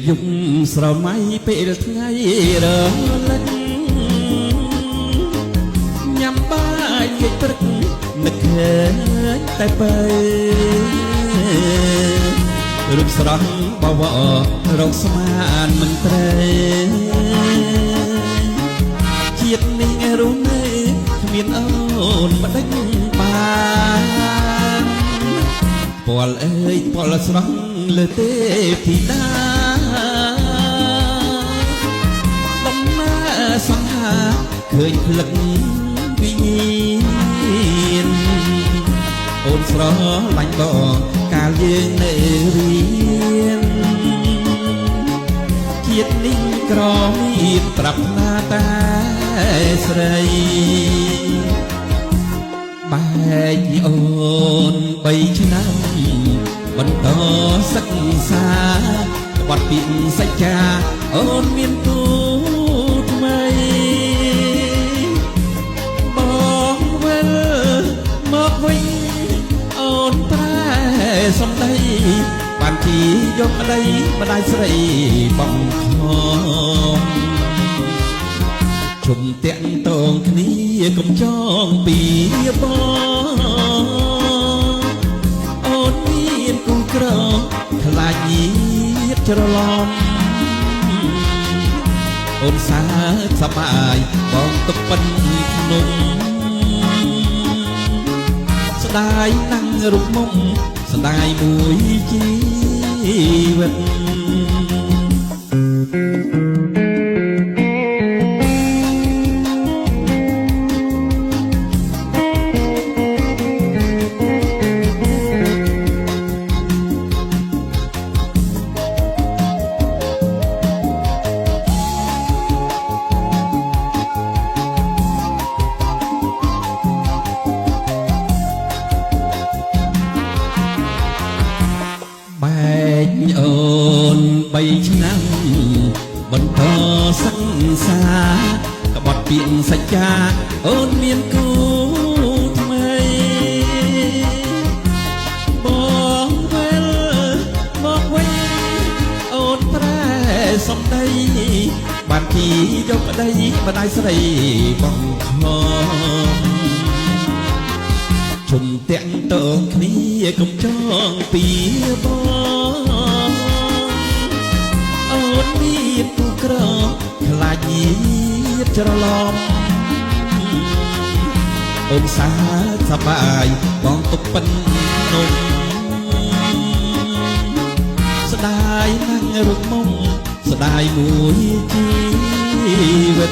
យប់ស្រមៃពេលថ្ងៃរលឹកញ៉ាំបាយគេព្រឹកនឹកឃើញតែបើរូបស្រស់បវររកស្មានមិនត្រូវជាតិនេះរូបនេះគ្មានអូនមិនដេញបានពលអើយពលស្រស់លើទេពធីតាដំណើរសង្ហាឃើញផ្លឹកវិញ្ញាណអូនស្រឡាញ់បងកាលយើងនៅរៀនជាតិនេះក្រមានប្រាថ្នាតែស្រីបែកអូន3ឆ្នាំបន្តសិក្សាក្បត់ពីសច្ចាអូនមានគូថ្មីបងវិលមកវិញអូនប្រែសម្ដីបានជាយកប្តីម្ដាយស្រីបងខំជុំតាក់តងគ្នាកុំចងពីបងអូនមានគូក្រខ្លាចញាតិច្រឡំអូនសាសប្បាយបងទុកប៉ុនភ្នំស្ដាយណាំងរូបមុំស្ដាយមួយជីវិតអូន3ឆ្នាំបន្តសិក្សាក្បត់ពីសច្ចាអូនមានគូថ្មីបងវិលមកវិញអូនប្រែសម្ដីបានជាយកប្តីម្ដាយស្រីបងខំជុំតាក់តងគ្នាកុំចងពីបងអូនមានគូក្រខ្លាចញាតិច្រឡំអូនសាសប្បាយបងទុកប៉ុននំស្ដាយណាំងរូបមុំស្ដាយមួយជីវិត